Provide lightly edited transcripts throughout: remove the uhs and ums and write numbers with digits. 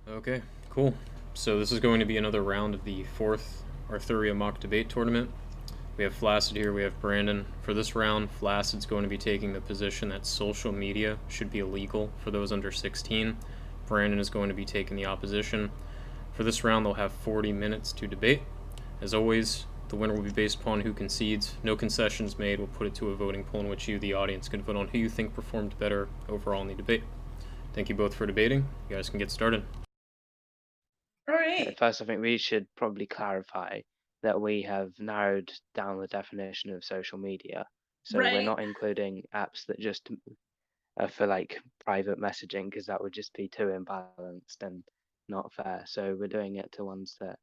Okay, cool. So this is going to be another round of the fourth Arthuria mock debate tournament. We have Flacyd here, we have Brandon. For this round, Flacyd's going to be taking the position that social media should be illegal for those under 16. Brandon is going to be taking the opposition. For this round, they'll have 40 minutes to debate. As always, the winner will be based upon who concedes. No concessions made. We'll put it to a voting poll in which you, the audience, can vote on who you think performed better overall in the debate. Thank you both for debating. You guys can get started. All right. First, I think we should probably clarify that we have narrowed down the definition of social media. So we're Right. not including apps that just are for like private messaging, because that would just be too imbalanced and not fair. So we're doing it to ones that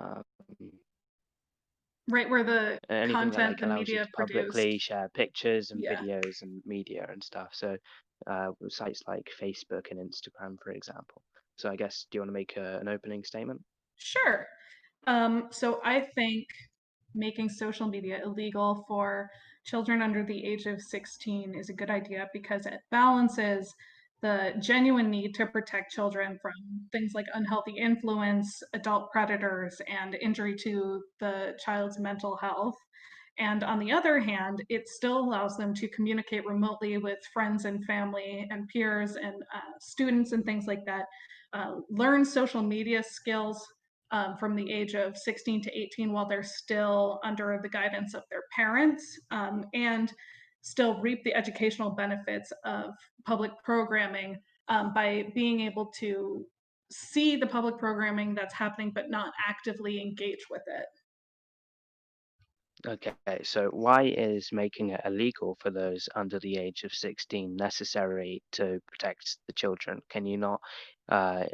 um, Right where the anything that content like the allows you media to publicly produced. share pictures and Yeah. videos and media and stuff. So sites like Facebook and Instagram, for example. So I guess, do you want to make an opening statement? Sure. So I think making social media illegal for children under the age of 16 is a good idea because it balances the genuine need to protect children from things like unhealthy influence, adult predators, and injury to the child's mental health. And on the other hand, it still allows them to communicate remotely with friends and family and peers and students and things like that, learn social media skills from the age of 16 to 18 while they're still under the guidance of their parents, and still reap the educational benefits of public programming by being able to see the public programming that's happening but not actively engage with it. Okay, so why is making it illegal for those under the age of 16 necessary to protect the children? Can you not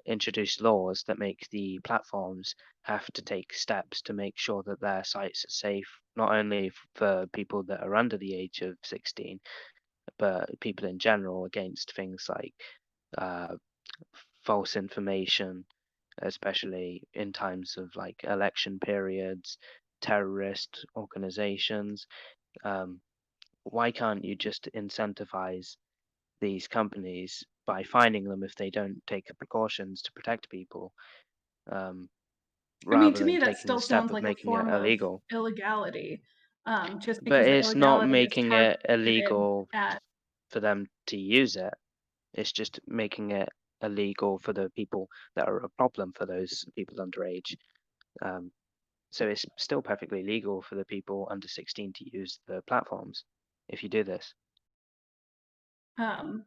introduce laws that make the platforms have to take steps to make sure that their sites are safe, not only for people that are under the age of 16, but people in general against things like uh, false information, especially in times of like election periods, terrorist organizations. Um, why can't you just incentivize these companies by fining them if they don't take the precautions to protect people, um, I mean, rather to than me, that taking the still step sounds of like a making it form of illegal? illegality, just But because the it's not illegality is making it targeted illegal at. for them to use it. It's just making it illegal for the people that are a problem for those people underage. Um, So it's still perfectly legal for the people under 16 to use the platforms if you do this. Um,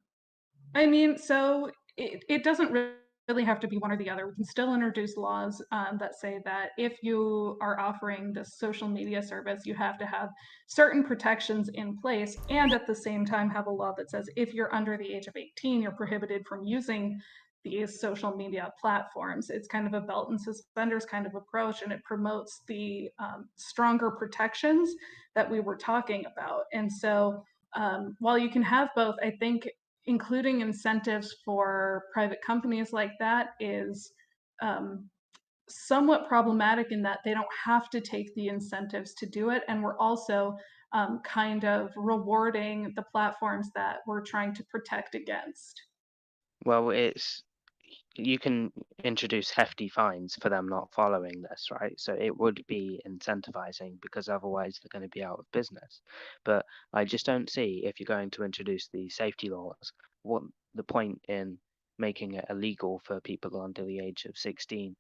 I mean, so it doesn't really have to be one or the other. We can still introduce laws that say that if you are offering this social media service, you have to have certain protections in place, and at the same time have a law that says if you're under the age of 18, you're prohibited from using these social media platforms. It's kind of a belt and suspenders kind of approach, and it promotes the stronger protections that we were talking about. And so while you can have both, I think including incentives for private companies like that is um, somewhat problematic in that they don't have to take the incentives to do it. And we're also kind of rewarding the platforms that we're trying to protect against. Well, it's you can introduce hefty fines for them not following this, right? So it would be incentivizing because otherwise they're going to be out of business. But I just don't see, if you're going to introduce the safety laws, what the point in making it illegal for people under the age of 16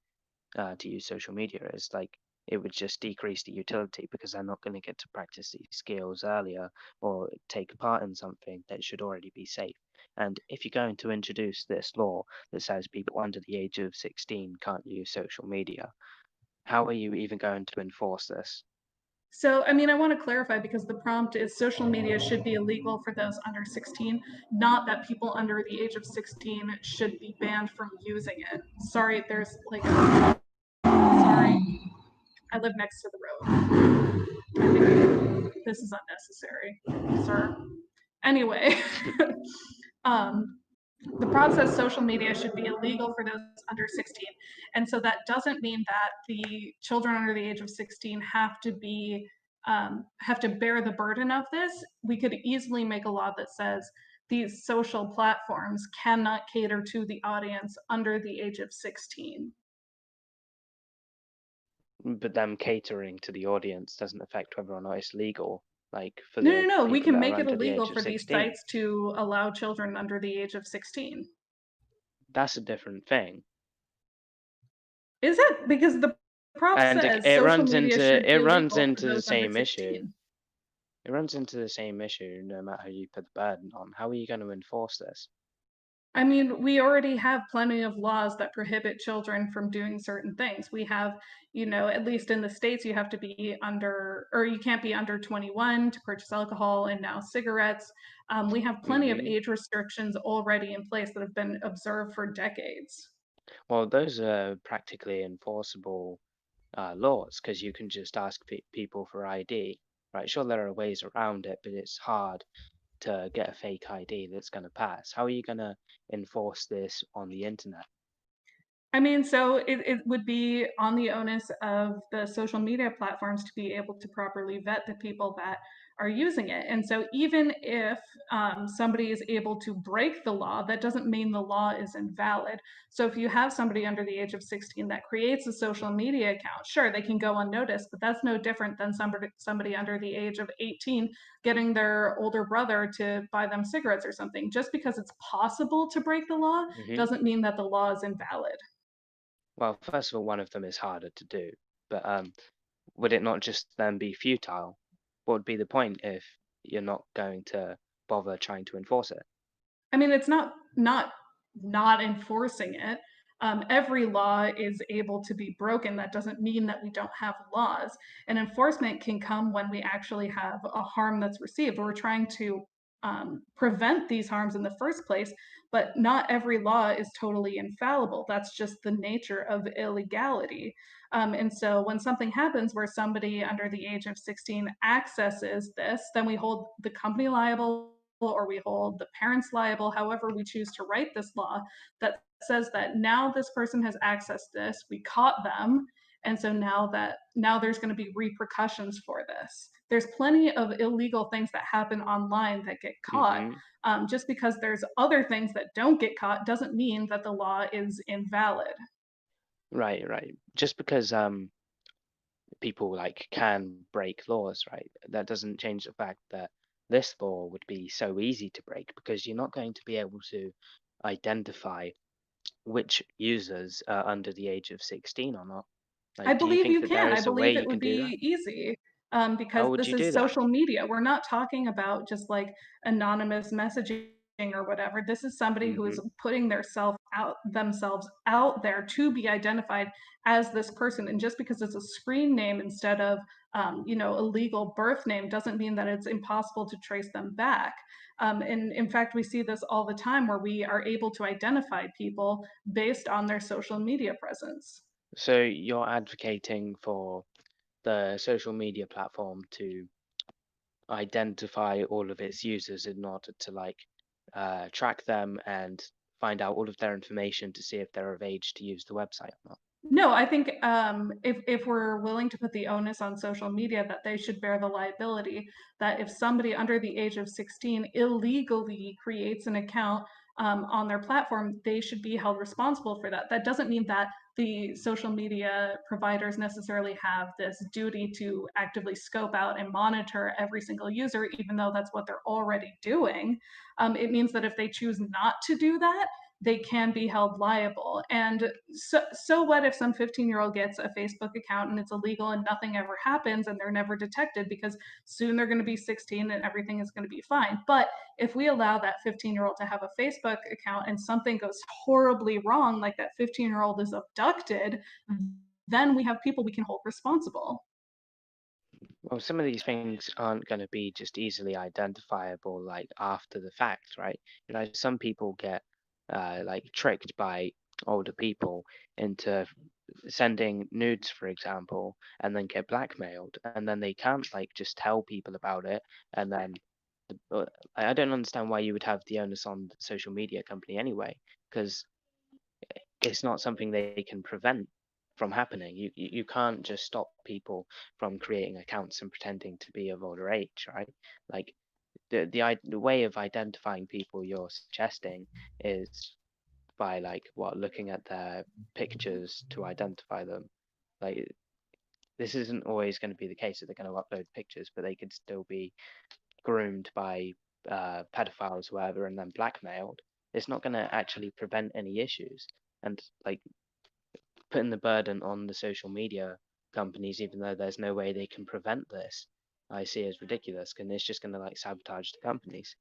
to use social media is. Like, it would just decrease the utility because they're not going to get to practice these skills earlier or take part in something that should already be safe. And if you're going to introduce this law that says people under the age of 16 can't use social media, how are you even going to enforce this? So, I mean, I want to clarify because the prompt is social media should be illegal for those under 16, not that people under the age of 16 should be banned from using it. Sorry, there's like a, sorry, I live next to the road. I think this is unnecessary, sir. Anyway, um, the process social media should be illegal for those under 16. And so that doesn't mean that the children under the age of 16 have to bear the burden of this. We could easily make a law that says these social platforms cannot cater to the audience under the age of 16. But them catering to the audience doesn't affect whether or not it's legal, like for No, no, the no, we people can that are make it under the illegal age of for these 16. sites to allow children under the age of 16. That's a different thing. Is it? Because the prop And says social media should be it runs illegal for into the those under same issue. 16. It runs into the same issue no matter how you put the burden on. How are you going to enforce this? I mean, we already have plenty of laws that prohibit children from doing certain things. We have, at least in the States, you have to be under, or you can't be under 21 to purchase alcohol and now cigarettes. We have plenty of Hmm. age restrictions already in place that have been observed for decades. Well, those are practically enforceable laws because you can just ask people for ID, right? Sure, there are ways around it, but it's hard to get a fake ID that's going to pass. How are you going to enforce this on the internet? I mean, so it would be on the onus of the social media platforms to be able to properly vet the people that are using it. And so even if somebody is able to break the law, that doesn't mean the law is invalid. So if you have somebody under the age of 16 that creates a social media account, sure, they can go unnoticed, but that's no different than somebody under the age of 18 getting their older brother to buy them cigarettes or something. Just because it's possible to break the law Hmm. doesn't mean that the law is invalid. Well, first of all, one of them is harder to do, but would it not just then be futile? What would be the point if you're not going to bother trying to enforce it? I mean, it's not enforcing it. Every law is able to be broken. That doesn't mean that we don't have laws. And enforcement can come when we actually have a harm that's received. We're trying to prevent these harms in the first place, but not every law is totally infallible. That's just the nature of illegality. And so when something happens where somebody under the age of 16 accesses this, then we hold the company liable or we hold the parents liable, however we choose to write this law that says that now this person has accessed this, we caught them, and so now there's going to be repercussions for this. There's plenty of illegal things that happen online that get caught. Hmm. Just because there's other things that don't get caught doesn't mean that the law is invalid. Right, right. Just because people like can break laws, right? That doesn't change the fact that this law would be so easy to break because you're not going to be able to identify which users are under the age of 16 or not. I Like, do you believe think you that there can. I is a way believe you it can would do that? be easy How because would this you do is that? social media. We're not talking about just like anonymous messaging or whatever. This is somebody who is Hmm. putting themselves out there to be identified as this person. And just because it's a screen name instead of a legal birth name doesn't mean that it's impossible to trace them back. And in fact, we see this all the time where we are able to identify people based on their social media presence. So you're advocating for the social media platform to identify all of its users in order to like track them and find out all of their information to see if they're of age to use the website or not. No, I think if we're willing to put the onus on social media, that they should bear the liability. That if somebody under the age of 16 illegally creates an account on their platform, they should be held responsible for that. That doesn't mean that the social media providers necessarily have this duty to actively scope out and monitor every single user, even though that's what they're already doing. It means that if they choose not to do that, they can be held liable. And so what if some 15-year-old gets a Facebook account and it's illegal and nothing ever happens and they're never detected because soon they're going to be 16 and everything is going to be fine. But if we allow that 15-year-old to have a Facebook account and something goes horribly wrong, like that 15-year-old is abducted, then we have people we can hold responsible. Well, some of these things aren't going to be just easily identifiable like after the fact, right? You know, some people get like tricked by older people into sending nudes, for example, and then get blackmailed, and then they can't like just tell people about it, and then I don't understand why you would have the onus on the social media company anyway, because it's not something they can prevent from happening. You can't just stop people from creating accounts and pretending to be of older age, right? Like the way of identifying people you're suggesting is by like looking at their pictures to identify them. Like this isn't always going to be the case that they're going to upload pictures, but they could still be groomed by pedophiles, whatever, and then blackmailed. It's not going to actually prevent any issues. And like putting the burden on the social media companies, even though there's no way they can prevent this, I see as ridiculous, and it's just going to like sabotage the companies.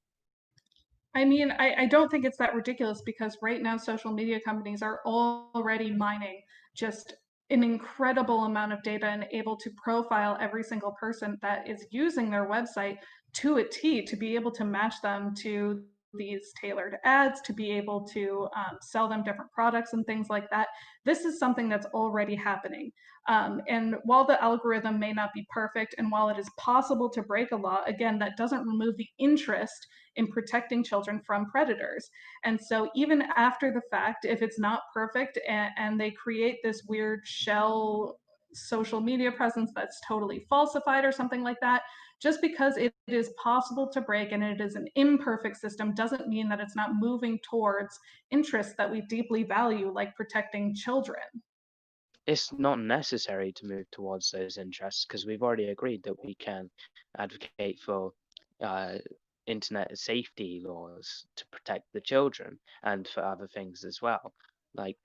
I mean, I don't think it's that ridiculous because right now social media companies are already mining just an incredible amount of data and able to profile every single person that is using their website to a T to be able to match them to these tailored ads, to be able to sell them different products and things like that. This is something that's already happening. And while the algorithm may not be perfect, and while it is possible to break a law, again, that doesn't remove the interest in protecting children from predators. And so even after the fact, if it's not perfect and they create this weird shell social media presence that's totally falsified or something like that, just because it is possible to break and it is an imperfect system doesn't mean that it's not moving towards interests that we deeply value, like protecting children. It's not necessary to move towards those interests because we've already agreed that we can advocate for uh, internet safety laws to protect the children and for other things as well. Like,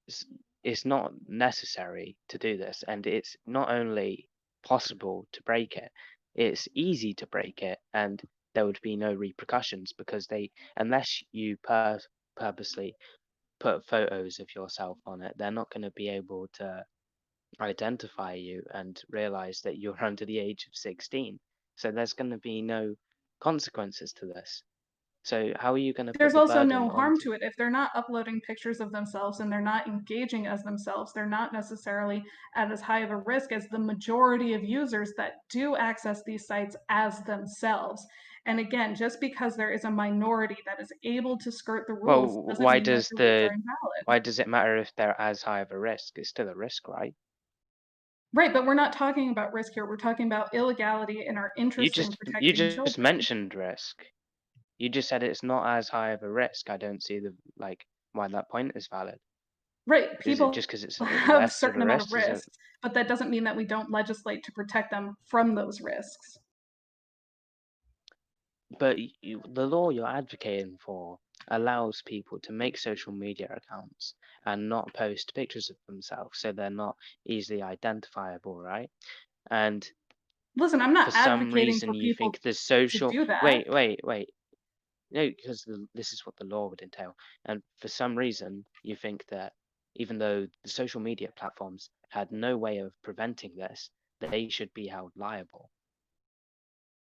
it's, it's not necessary to do this, and it's not only possible to break it, it's easy to break it, and there would be no repercussions because unless you purposely put photos of yourself on it, they're not going to be able to identify you and realize that you're under the age of 16. So there's going to be no consequences to this. So how are you going to put There's the also burden no harm onto? to it. If they're not uploading pictures of themselves and they're not engaging as themselves, they're not necessarily at as high of a risk as the majority of users that do access these sites as themselves. And again, just because there is a minority that is able to skirt the Well, rules doesn't mean that the rules are invalid. why does it matter if they're as high of a risk? It's still a risk, right? Right, but we're not talking about risk here. We're talking about illegality and our interest in You protecting just children. mentioned risk. You just said it's not as high of a risk. I don't see why that point is valid. Right, Is it people just because it's have a less of certain a amount of risk? Is it? risks, but that doesn't mean that we don't legislate to protect them from those risks. But the law you're advocating for allows people to make social media accounts and not post pictures of themselves, so they're not easily identifiable, right? And Listen, I'm for not some advocating reason, for you people think the to social do that. wait. No, because this is what the law would entail. And for some reason, you think that even though the social media platforms had no way of preventing this, they should be held liable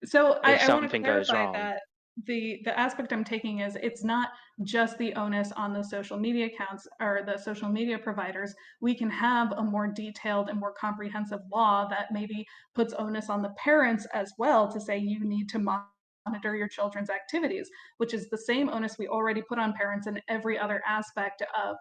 So if I want to something goes clarify wrong. that the aspect I'm taking is it's not just the onus on the social media accounts or the social media providers. We can have a more detailed and more comprehensive law that maybe puts onus on the parents as well to say you need to monitor your children's activities, which is the same onus we already put on parents in every other aspect of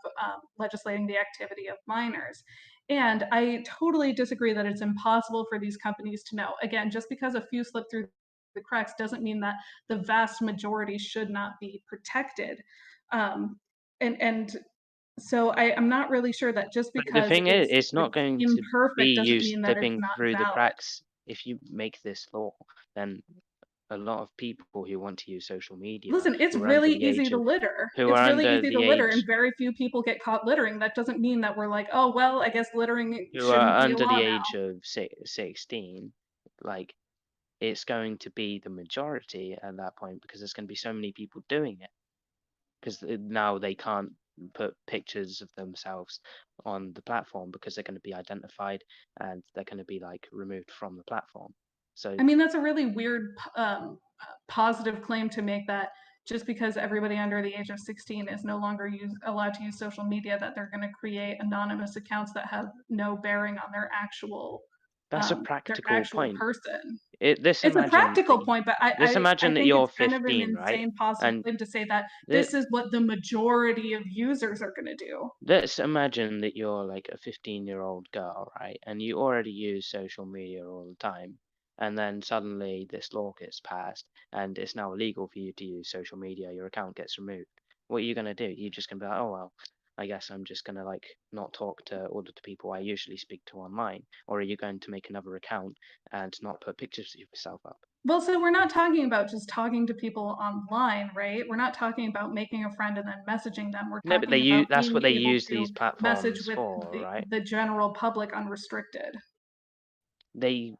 legislating the activity of minors. And I totally disagree that it's impossible for these companies to know. Again, just because a few slip through the cracks doesn't mean that the vast majority should not be protected. Um, and so I'm not really sure that just But the because thing is, it's not it's going to imperfect be you doesn't mean that it's slipping not through the valid. cracks. If you make this law, then a lot of people who want to use social media, Listen, it's who are under really the easy age to of, litter. who It's are really under easy to the litter, and age, very few people get caught littering. That doesn't mean that we're like, oh, well, I guess littering who are shouldn't be a under law the now. age of 16, like it's going to be the majority at that point because there's going to be so many people doing it because now they can't put pictures of themselves on the platform because they're going to be identified and they're going to be like removed from the platform. So I mean, that's a really weird positive claim to make that just because everybody under the age of 16 is no longer allowed to use social media, that they're going to create anonymous accounts that have no bearing on that's a their practical actual point. person. It, let's It's a imagine that practical point, but let's I imagine that think you're it's kind of an 15, right? insane positive And claim to say that let, this is what the majority of users are going to do. let's imagine that you're like a 15-year-old girl, right? And you already use social media all the time, and then suddenly this law gets passed and it's now illegal for you to use social media, your account gets removed. What are you going to do? You're just going to be like, oh, well, I guess I'm just going to like not talk to all of the people I usually speak to online. Or are you going to make another account and not put pictures of yourself up? Well, so we're not talking about just talking to people online, right? We're not talking about making a friend and then messaging them. We're No, but they talking use about that's what being they able use to these message platforms with for, right? the general public unrestricted. They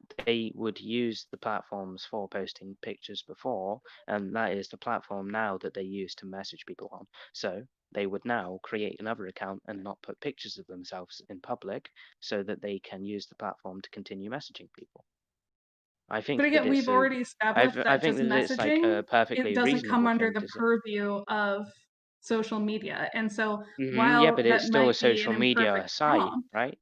would use the platforms for posting pictures before, and that is the platform now that they use to message people on. So they would now create another account and not put pictures of themselves in public so that they can use the platform to continue messaging people. I But think that again, it's we've a already established I that think just that it's like messaging, a it perfectly doesn't come reasonable under thing the to say. purview of social media. And so Yeah, while but it's that still a might be an social media imperfect site, prompt, right?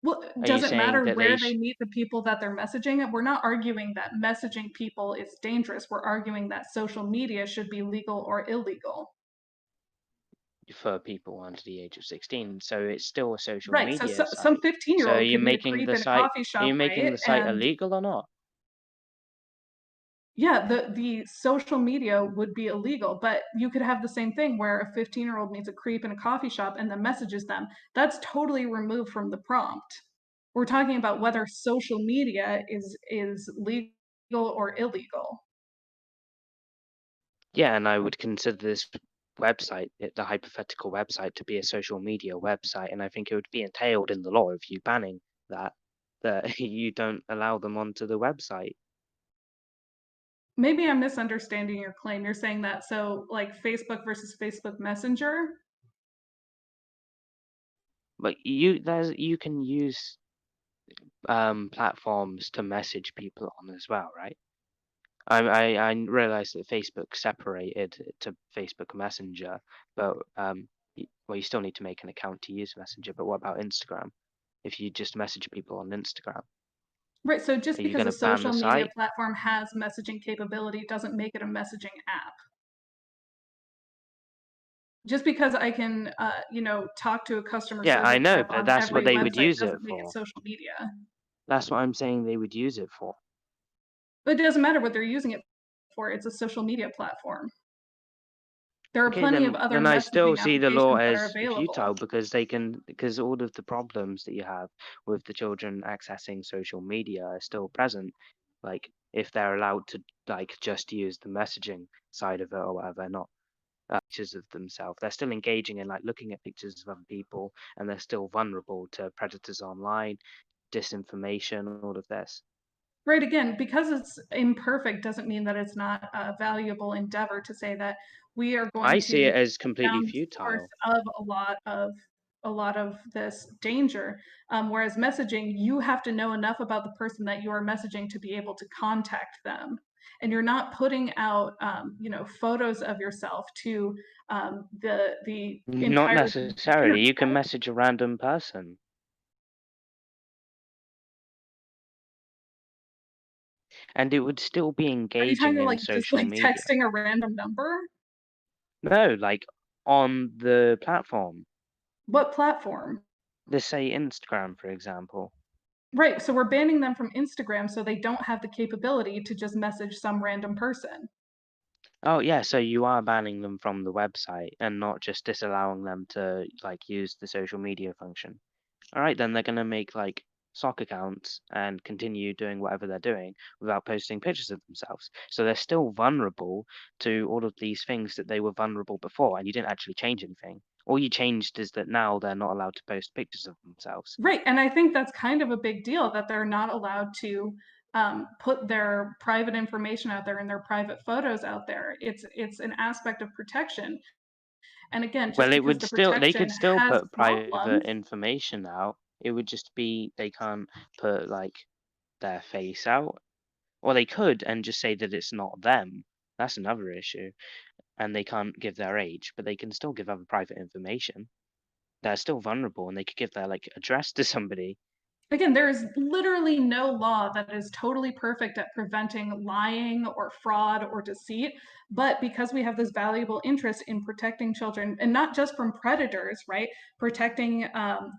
well, Are you does it saying matter that where they meet the people that they're messaging? We're not arguing that messaging people is dangerous. We're arguing that social media should be legal or illegal. for people under the age of 16, so it's still a social Right. So, media some site. So 15-year-old could be a creep in a coffee are shop, you making right? the site And illegal or not? yeah, the social media would be illegal, but you could have the same thing where a 15-year-old meets a creep in a coffee shop and then messages them. That's totally removed from the prompt. We're talking about whether social media is legal or illegal. Yeah, and I would consider this website, the hypothetical website, to be a social media website, and I think it would be entailed in the law if you banning that you don't allow them onto the website. Maybe I'm misunderstanding your claim. You're saying that so like Facebook versus Facebook Messenger? But you can use platforms to message people on as well, right? I realized that Facebook separated it to Facebook Messenger, but well, you still need to make an account to use Messenger. But what about Instagram? If you just message people on Instagram, Right, so are just you because going a to ban social the media site? platform has messaging capability doesn't make it a messaging app. Just because I can, talk to a customer Yeah, I service know, rep but on that's what every they would website use it doesn't make it for. social media. That's what I'm saying they would use it for. But it doesn't matter what they're using it for, it's a social media platform. There are Okay, plenty of other then I still messaging see the law applications that are as available. futile because all of the problems that you have with the children accessing social media are still present. Like if they're allowed to like just use the messaging side of it or whatever, not pictures of themselves, they're still engaging in like looking at pictures of other people, and they're still vulnerable to predators online, disinformation, all of this. Right, again, because it's imperfect doesn't mean that it's not a valuable endeavor to say that we are I going see it to as completely down the source futile. of a lot of this danger. Whereas messaging, you have to know enough about the person that you are messaging to be able to contact them. And you're not putting out, photos of yourself to the Not entire necessarily. internet. You can message a random person. And it would still be Are you engaging talking in like just social like media. texting a random number? No, like on the platform. What platform? Let's say Instagram, for example. Right, so we're banning them from Instagram so they don't have the capability to just message some random person. Oh yeah, so you are banning them from the website and not just disallowing them to like use the social media function. All right, then they're gonna make like sock accounts and continue doing whatever they're doing without posting pictures of themselves. So they're still vulnerable to all of these things that they were vulnerable before, and you didn't actually change anything. All you changed is that now they're not allowed to post pictures of themselves. Right, and I think that's kind of a big deal that they're not allowed to put their private information out there and their private photos out there. It's an aspect of protection. And again, Well, just because the they protection could still has put private problems, information out. It would just be they can't put like their face out. Or they could and just say that it's not them. That's another issue. And they can't give their age, but they can still give other private information. They're still vulnerable and they could give their like address to somebody. again, there is literally no law that is totally perfect at preventing lying or fraud or deceit. But because we have this valuable interest in protecting children, and not just from predators, right? Protecting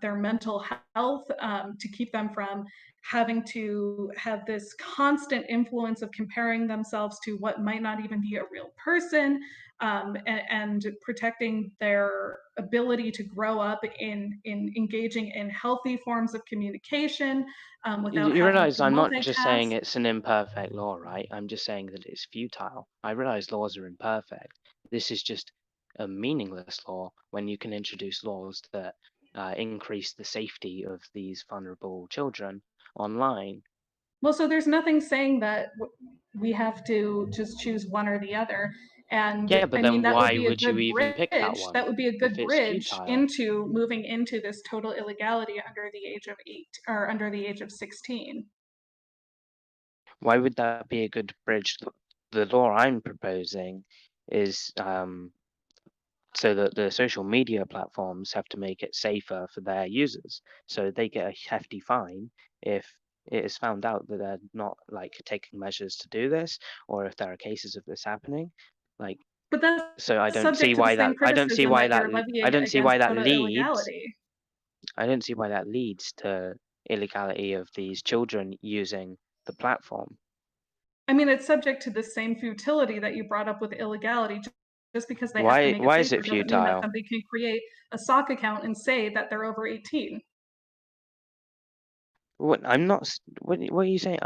their mental health, to keep them from having to have this constant influence of comparing themselves to what might not even be a real person, and protecting their ability to grow up in engaging in healthy forms of communication, without You having realize to I'm not just multitask. saying it's an imperfect law, right? I'm just saying that it's futile. I realize laws are imperfect. This is just a meaningless law when you can introduce laws that increase the safety of these vulnerable children online. Well, so there's nothing saying that we have to just choose one or the other. And Yeah, but I mean, then that would why be a would you good even pick that bridge. That one would be a if good it's bridge futile? into moving into this total illegality under the age of 8 or under the age of 16. Why would that be a good bridge? The law I'm proposing is so that the social media platforms have to make it safer for their users. So they get a hefty fine if it is found out that they're not like taking measures to do this, or if there are cases of this happening. Like, But that's so I don't see subject to the why same that criticism that you're I levying don't see why against that total leads illegality. I don't see why that leads to illegality of these children using the platform. I mean, it's subject to the same futility that you brought up with illegality. Just because they have to make it Why is safer it doesn't mean that futile? somebody can create a sock account and say that they're over 18. What I'm not. What are you saying?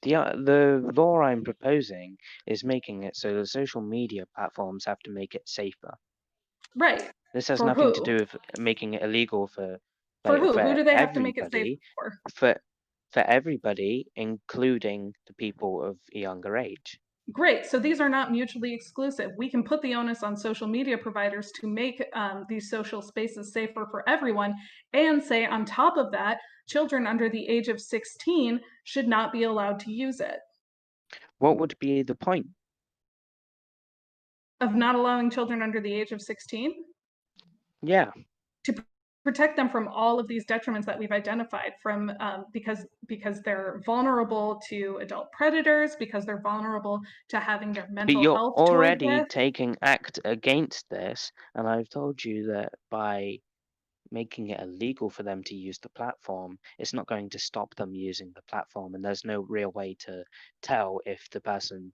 The law I'm proposing is making it so the social media platforms have to make it safer. Right. This has For nothing to who? do with making it illegal for For like who? Who for do they have to make it safe everybody, for? for for everybody, including the people of a younger age. Great. So these are not mutually exclusive. We can put the onus on social media providers to make these social spaces safer for everyone, and say on top of that, children under the age of 16 should not be allowed to use it. What would be the point? Of not allowing children under the age of 16? Yeah, To protect them from all of these detriments that we've identified, from because they're vulnerable to adult predators, because they're vulnerable to having their but mental you're health toyed already with. taking act against this, and I've told you that by making it illegal for them to use the platform, it's not going to stop them using the platform, and there's no real way to tell if the person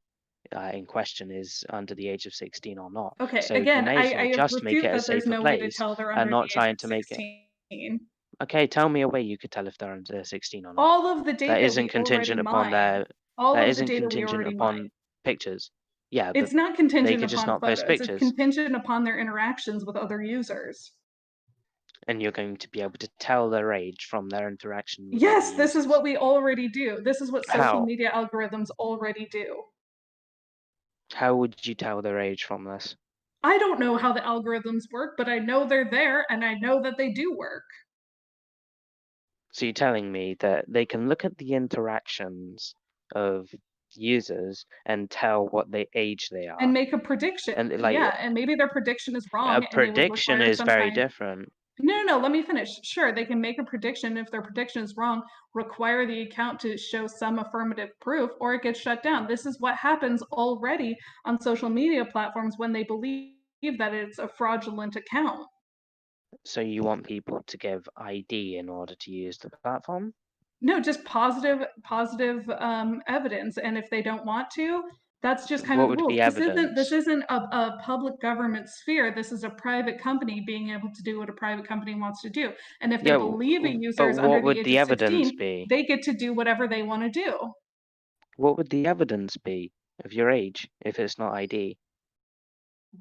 in question is under the age of 16 or not. Okay, So you again, may as well I just make refute it a that there's safer no way to place tell they're and under not the age trying of to make it. 16. Okay, tell me a way you could tell if they're under 16 or not. All of the That data isn't we already contingent upon mine. their. All That of the isn't data we contingent already mine. upon pictures. Yeah, but It's not they contingent could just upon not post photos. It's pictures, contingent upon their interactions with other users. and you're going to be able to tell their age from their interaction with other Yes, this is users. what we already do. This is what social How? media algorithms already do. How would you tell their age from this? I don't know how the algorithms work, but I know they're there and I know that they do work. So you're telling me that they can look at the interactions of users and tell what the age they And are. make a prediction. And like Yeah, and maybe their prediction is a wrong and they would prediction require is some very kind. different. No, let me finish. Sure, they can make a prediction. If their prediction is wrong, require the account to show some affirmative proof, or it gets shut down. This is what happens already on social media platforms when they believe that it's a fraudulent account. So you want people to give ID in order to use the platform? No, just positive evidence. And if they don't want to, that's just kind of What the would rules. be This evidence? isn't a public government sphere. This is a private company being able to do what a private company wants to do. And if they Yeah, believe a but user is under what the would age the of evidence 16, be? they get to do whatever they want to do. What would the evidence be of your age if it's not ID?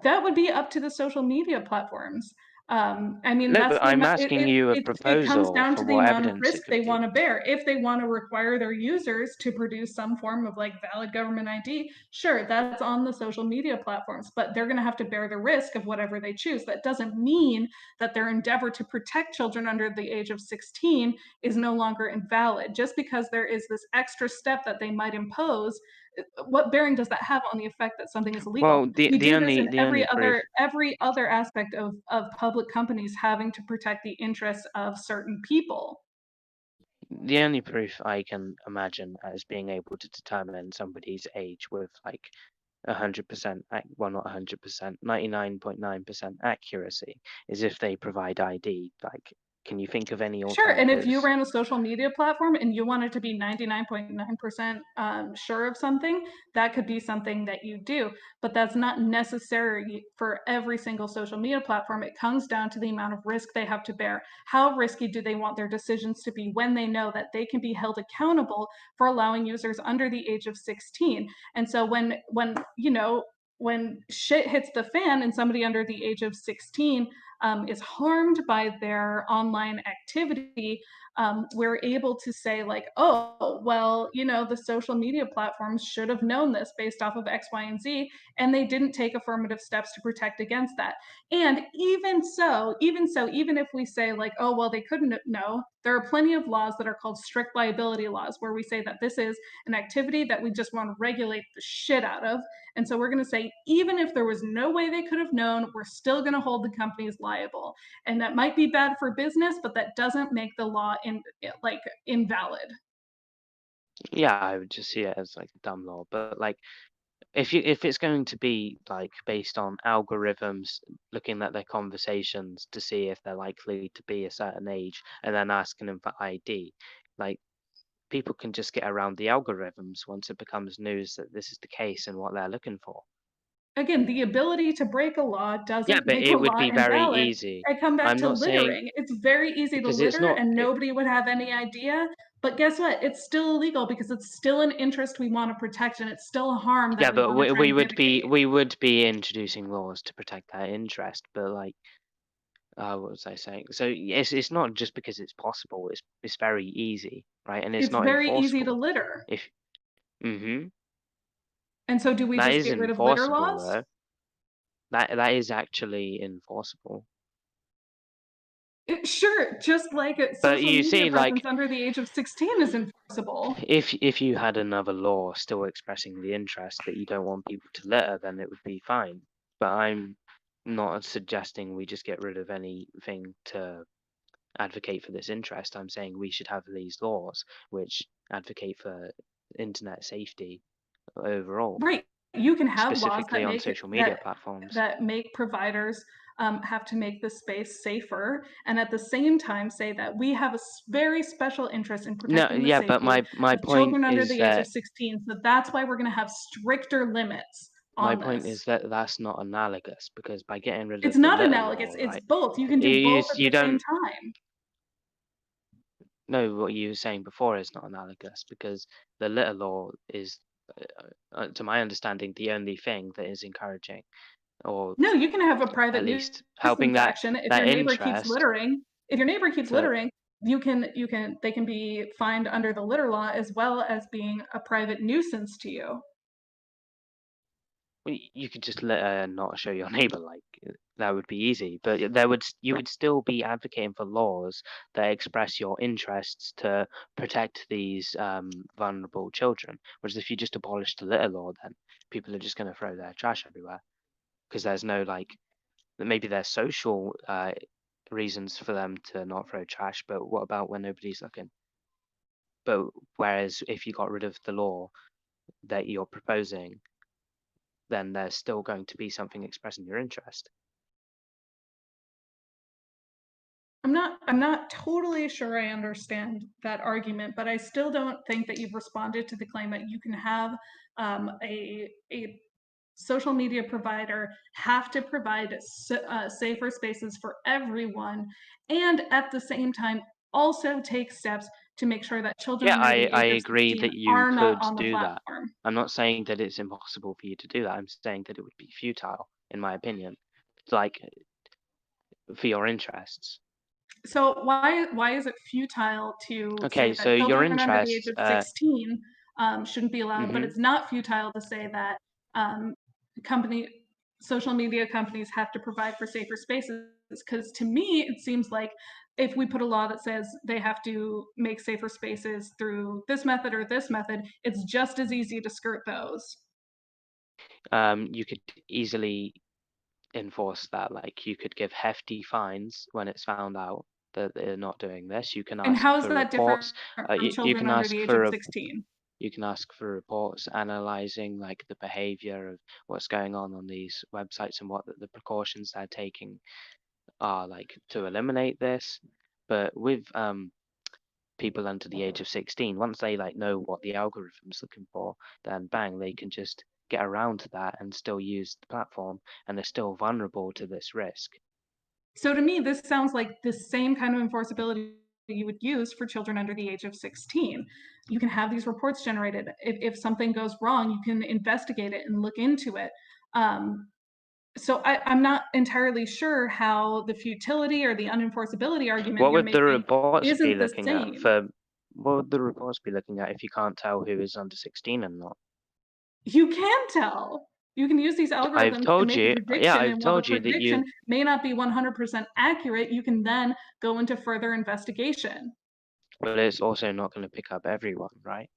That would be up to the social media platforms. I mean, No, that's but the I'm asking you a it comes proposal down for to the what amount of evidence it risk could they be. want to bear. If they want to require their users to produce some form of like valid government ID, sure, that's on the social media platforms, but they're going to have to bear the risk of whatever they choose. That doesn't mean that their endeavor to protect children under the age of 16 is no longer invalid. Just because there is this extra step that they might impose, what bearing does that have on the effect that something is illegal? Well, We do this in the only proof every other aspect of public companies having to protect the interests of certain people. the only proof I can imagine as being able to determine somebody's age with like 100%, well, not 100%, 99.9% accuracy is if they provide ID. Like Can you think of any Sure, and if you alternatives? ran a social media platform and you wanted to be 99.9% sure of something, that could be something that you do. But that's not necessary for every single social media platform. It comes down to the amount of risk they have to bear. How risky do they want their decisions to be when they know that they can be held accountable for allowing users under the age of 16? And so when shit hits the fan and somebody under the age of 16 is harmed by their online activity, we're able to say, like, oh, well, the social media platforms should have known this based off of X, Y, and Z, and they didn't take affirmative steps to protect against that. And even if we say, like, oh, well, they couldn't know, there are plenty of laws that are called strict liability laws where we say that this is an activity that we just want to regulate the shit out of. And so we're going to say, even if there was no way they could have known, we're still going to hold the companies liable. And that might be bad for business, but that doesn't make the law invalid. Yeah, I would just see it as like a dumb law. But like, if it's going to be like based on algorithms looking at their conversations to see if they're likely to be a certain age, and then asking them for ID, like people can just get around the algorithms once it becomes news that this is the case and what they're looking for. Again, the ability to break a law Yeah, doesn't but make a it would law be very invalid. easy. I come back I'm to not saying littering. It's very easy to because it's litter not. and nobody would have any idea. But guess what? It's still illegal because it's still an interest we want to protect and it's still a harm Yeah, that we but want to try we and would be mitigate. introducing laws to protect that interest. But like, what was I saying? So it's not just because it's possible. It's very easy, right? And it's It's not very easy to enforceable. litter. If mm-hmm, And so do we that just is get rid of litter enforceable laws? though. That is actually enforceable. Sure, just like But social you media see, presence like, under the age of 16 is enforceable. if you had another law still expressing the interest that you don't want people to litter, then it would be fine. But I'm not suggesting we just get rid of anything to advocate for this interest. I'm saying we should have these laws which advocate for internet safety overall, Right. You can have laws specifically on social media platforms. that make providers have to make the space safer, and at the same time say that we have a very special interest in No, protecting the yeah, but safety my of point children under is the age of that 16. So that's why we're going to have stricter limits on this. that's not analogous because by getting rid It's of the not litter analogous. law, It's right? both. You can do both at You the same don't time. know what you were saying before is not analogous because the litter law is, to my understanding, the only thing that is encouraging or No, you can have a private at least helping nuisance action if that your neighbor keeps interest. littering. If your neighbor keeps So littering, they can be fined under the litter law as well as being a private nuisance to you. you could just not show your neighbor, like that would be easy. But you would still be advocating for laws that express your interests to protect these vulnerable children. Whereas if you just abolish the litter law, then people are just going to throw their trash everywhere because there's no like maybe there's social reasons for them to not throw trash. But what about when nobody's looking? But whereas if you got rid of the law that you're proposing, then there's still going to be something expressing your interest. I'm not totally sure I understand that argument, but I still don't think that you've responded to the claim that you can have a social media provider have to provide safer spaces for everyone, and at the same time also take steps to make sure that children Yeah, under the I age of agree 16 that you are not could on the do that. platform. I'm not saying that it's impossible for you to do that. I'm saying that it would be futile, in my opinion, like for your interests. So why is it futile to say Okay, so that your children under the age interests. of 16 shouldn't be allowed, but Mhm. it's not futile to say that um, company social media companies have to provide for safer spaces? Because to me, it seems like if we put a law that says they have to make safer spaces through this method or this method, it's just as easy to skirt those. You could easily enforce that. Like you could give hefty fines when it's found out that they're not doing this. You can And ask how is for that different reports. from You children can under ask the age of for 16? you can ask for reports analyzing like the behavior of what's going on these websites and what the precautions they're taking are like to eliminate this. But with people under the age of 16, once they like know what the algorithm's looking for, then bang, they can just get around that and still use the platform, and they're still vulnerable to this risk. So to me, this sounds like the same kind of enforceability that you would use for children under the age of 16. You can have these reports generated. If something goes wrong, you can investigate it and look into it. So I'm not entirely sure how the futility or the unenforceability argument What you're would the making reports be isn't the looking at same. for? What would the reports be looking at if you can't tell who is under 16 and not? You can tell. You can use these I've algorithms to told make a you, yeah, prediction, I've and while the told you that you. prediction may not be 100% accurate, you can then go into further investigation. But it's also not going to pick up everyone, right?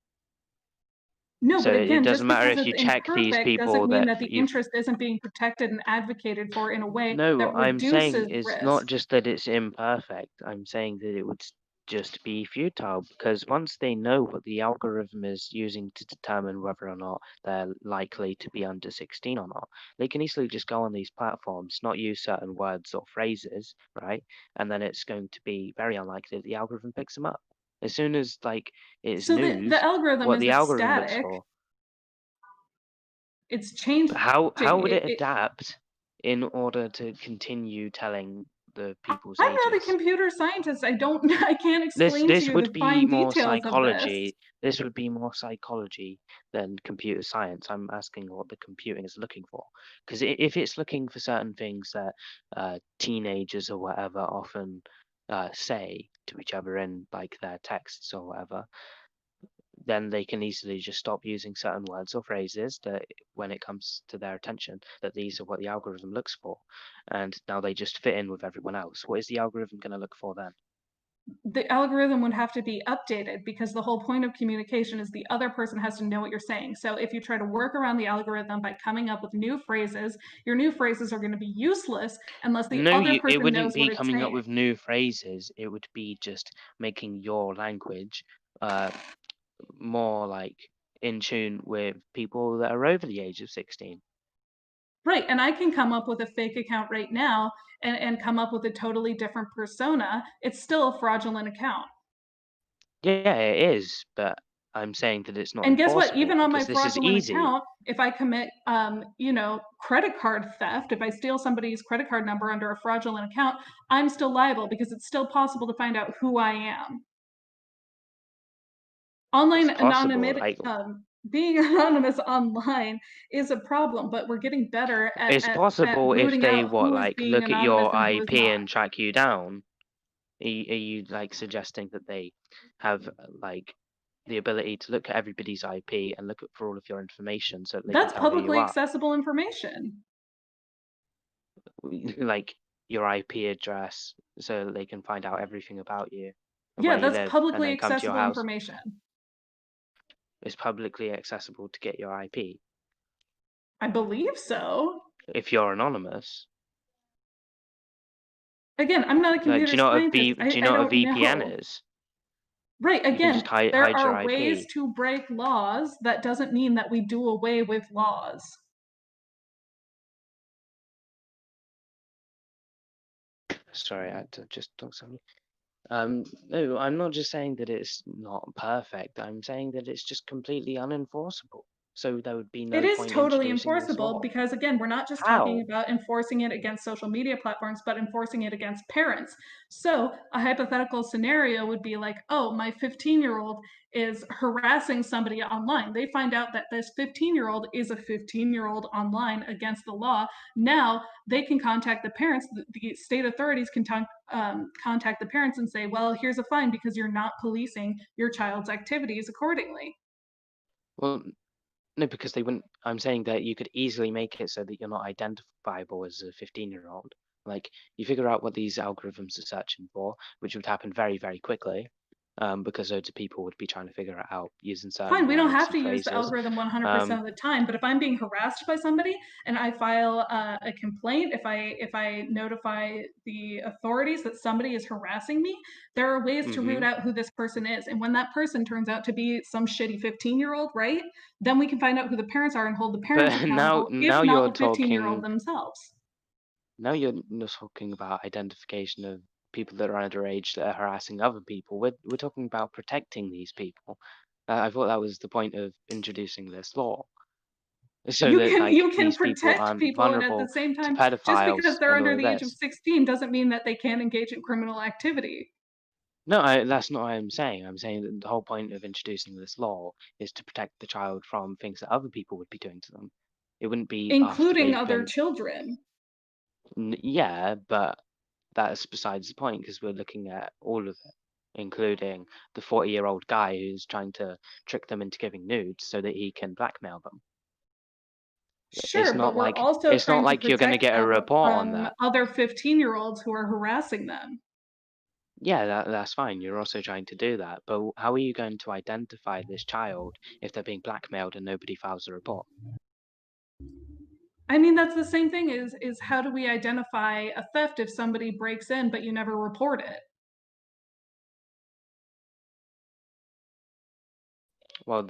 No, So but it again, doesn't just matter because if it's you check these imperfect doesn't people mean that that the you've. interest isn't being protected and advocated for in a way No, that I'm saying reduces is risk. not just that it's imperfect. I'm saying that it would just be futile, because once they know what the algorithm is using to determine whether or not they're likely to be under 16 or not, they can easily just go on these platforms, not use certain words or phrases, right? And then it's going to be very unlikely that the algorithm picks them up. As soon as like it's So the news, algorithm what the isn't algorithm looks static, for. it's changing. How would it adapt in order to continue telling the people's I'm not a ages? computer scientist. I can't This explain to this you the would be fine more details of this. psychology. This would be more psychology than computer science. I'm asking what the computing is looking for, because if it's looking for certain things that teenagers or whatever often say to each other in like their texts or whatever, then they can easily just stop using certain words or phrases that when it comes to their attention, that these are what the algorithm looks for, and now they just fit in with everyone else. What is the algorithm going to look for then? The algorithm would have to be updated because the whole point of communication is the other person has to know what you're saying. So if you try to work around the algorithm by coming up with new phrases, your new phrases are going to be useless unless the No, other it person wouldn't knows what be it's coming up saying. with new phrases. It would be just making your language uh, more like in tune with people that are over the age of 16. Right, and I can come up with a fake account right now and come up with a totally different persona. It's still a fraudulent account. Yeah, it is, but I'm saying that it's not And guess what? enforceable Even on my because this is fraudulent easy. account, if I commit, credit card theft, if I steal somebody's credit card number under a fraudulent account, I'm still liable because it's still possible to find out who I am. Online It's possible. anonymity, being anonymous online is a problem, but we're getting better It's at possible if rooting they out who is being look at anonymous your and who is IP not. and track you down. Are you like suggesting that they have like the ability to look at everybody's IP and look at for all of your information so that they can That's tell who you publicly are? accessible information. Like your IP address so that they can find out everything about you and Yeah, where you that's live and publicly then come to your accessible house. information. It's publicly accessible to get your IP I believe so. if you're anonymous. Again, I'm not a Like, do computer you know what scientist. do you I know what a don't VPN know. is? Right, You can just again, there hide your are ways IP. to break laws. That doesn't mean that we do away with laws. Sorry, I had to just talk something. No, I'm not just saying that it's not perfect. I'm saying that it's just completely unenforceable. So there would be It no is point totally introducing this enforceable law. because, again, we're not just talking How? about enforcing it against social media platforms, but enforcing it against parents. So, a hypothetical scenario would be like, oh, my 15-year-old is harassing somebody online. They find out that this 15-year-old is a 15-year-old online against the law. Now they can contact the parents. The state authorities can contact the parents and say, well, here's a fine because you're not policing your child's activities accordingly. Well, no, because they wouldn't. I'm saying that you could easily make it so that you're not identifiable as a 15-year-old. Like, you figure out what these algorithms are searching for, which would happen very, very quickly, because loads of people would be trying to figure it out using certain Fine, we don't words have and to use the phrases. algorithm 100% of the time, but if I'm being harassed by somebody and I file a complaint, if I notify the authorities that somebody is harassing me, there are ways to root hmm out who this person is. And when that person turns out to be some shitty 15-year-old, right? Then we can find out who the parents are and hold the parents But accountable, if now not you're the 15-year-old talking. themselves. Now you're talking about identification of people that are underage that are harassing other people. We're talking about protecting these people. I thought that was the point of introducing this law, so You that can like you can these people protect aren't people, and at the vulnerable same to time, just because pedophiles they're and under all of the age of this. 16 doesn't mean that they can't engage in criminal activity. No, that's not what I'm saying. I'm saying that the whole point of introducing this law is to protect the child from things that other people would be doing to them. It wouldn't be after Including they've other been, children. yeah, but that's besides the point because we're looking at all of it, including the 40-year-old guy who's trying to trick them into giving nudes so that he can blackmail them. Sure, but we're also It's not trying to like you're going to protect get a them report on from that. other 15-year-olds who are harassing them. Yeah, that's fine. You're also trying to do that, but how are you going to identify this child if they're being blackmailed and nobody files a report? I mean, that's the same thing is how do we identify a theft if somebody breaks in but you never report it? Well,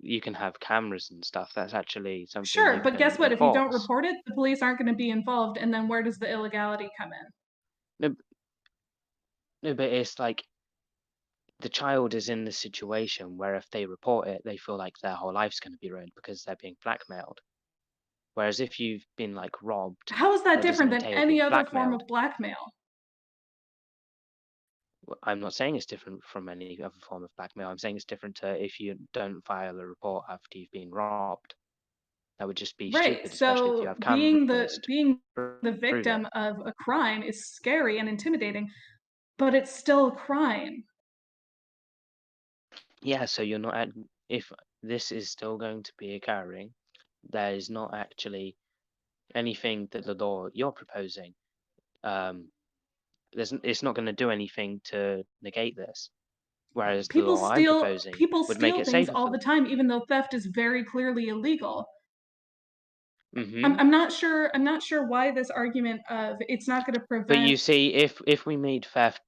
you can have cameras and stuff. That's actually something Sure, you but guess can what? If you don't enforce. report it, the police aren't gonna be involved, and then where does the illegality come in? No, no, but it's like the child is in this situation where if they report it, they feel like their whole life's going to be ruined because they're being blackmailed. Whereas if you've been like robbed, How is that that doesn't different than entail any being other form blackmailed. of blackmail? I'm not saying it's different from any other form of blackmail. I'm saying it's different to if you don't file a report after you've been robbed. That would just be Right, stupid, especially if you so have being cameras to being the prove it. victim of a crime is scary and intimidating, but it's still a crime. Yeah, so you're not at, if this is still going to be occurring, there is not actually anything that the law you're proposing, um, it's not going to do anything to negate this. Whereas the law I'm proposing People would make steal it things safer all for the them. time, even though theft is very clearly illegal. Hmm. I'm not sure why this argument of it's not gonna But prevent. you see, if we made theft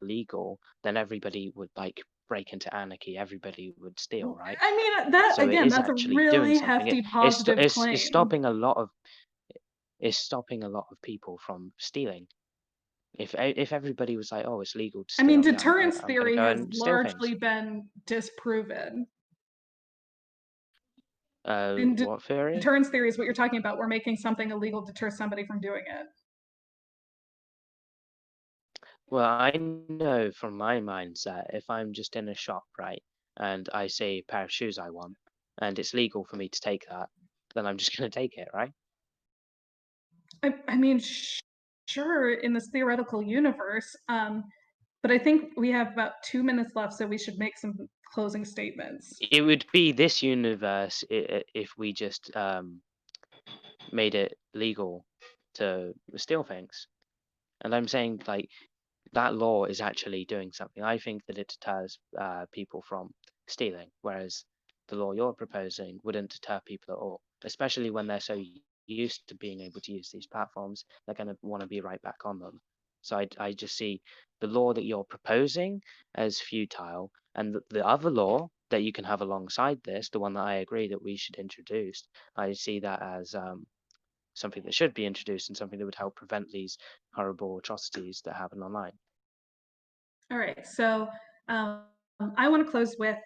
legal, then everybody would like break into anarchy. Everybody would steal, right? I mean, that So it again, is that's a actually doing really something. hefty positive It's claim. stopping a lot of people from stealing. If everybody was like, oh, it's legal to I mean, steal, yeah, deterrence I'm gonna theory go has and steal things. largely been disproven. And What theory? deterrence theory is what you're talking about. We're making something illegal deter somebody from doing it. Well, I know from my mindset, if I'm just in a shop, right, and I see a pair of shoes I want, and it's legal for me to take that, then I'm just gonna take it, right? I mean, sure, in this theoretical universe, but I think we have about 2 minutes left, so we should make some closing statements. It would be this universe if we just made it legal to steal things. And I'm saying like that law is actually doing something. I think that it deters people from stealing, whereas the law you're proposing wouldn't deter people at all, especially when they're so used to being able to use these platforms, they're going to want to be right back on them. So I just see the law that you're proposing as futile, and the other law that you can have alongside this, the one that I agree that we should introduce, I see that as something that should be introduced and something that would help prevent these horrible atrocities that happen online. All right, so um, I want to close with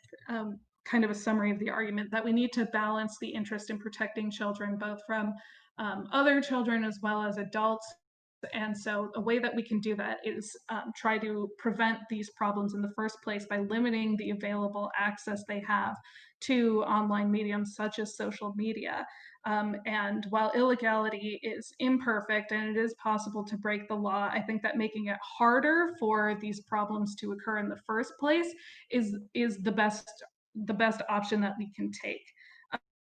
kind of a summary of the argument that we need to balance the interest in protecting children, both from other children as well as adults. And so, a way that we can do that is try to prevent these problems in the first place by limiting the available access they have to online mediums such as social media. And while illegality is imperfect and it is possible to break the law, I think that making it harder for these problems to occur in the first place is the best option that we can take.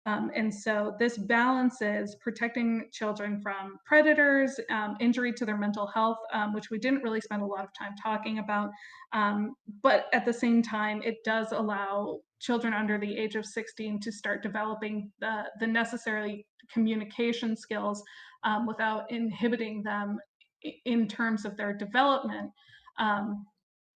And so this balances protecting children from predators, injury to their mental health, which we didn't really spend a lot of time talking about. But at the same time, it does allow children under the age of 16 to start developing the necessary communication skills without inhibiting them in terms of their development. Um,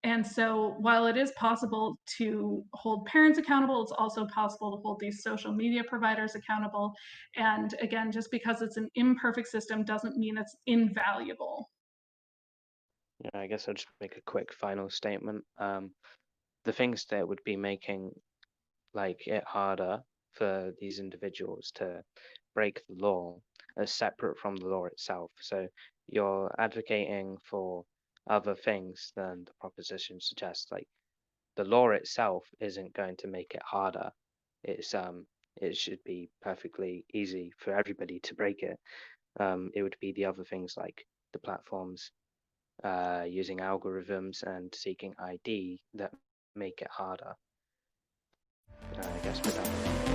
and so while it is possible to hold parents accountable, it's also possible to hold these social media providers accountable. And again, just because it's an imperfect system doesn't mean it's invaluable. I guess I'll just make a quick final statement. The things that would be making like it harder for these individuals to break the law are separate from the law itself. So you're advocating for other things than the proposition suggests. Like the law itself isn't going to make it harder. It should be perfectly easy for everybody to break it. It would be the other things like the platforms using algorithms and seeking ID that make it harder. I guess with that.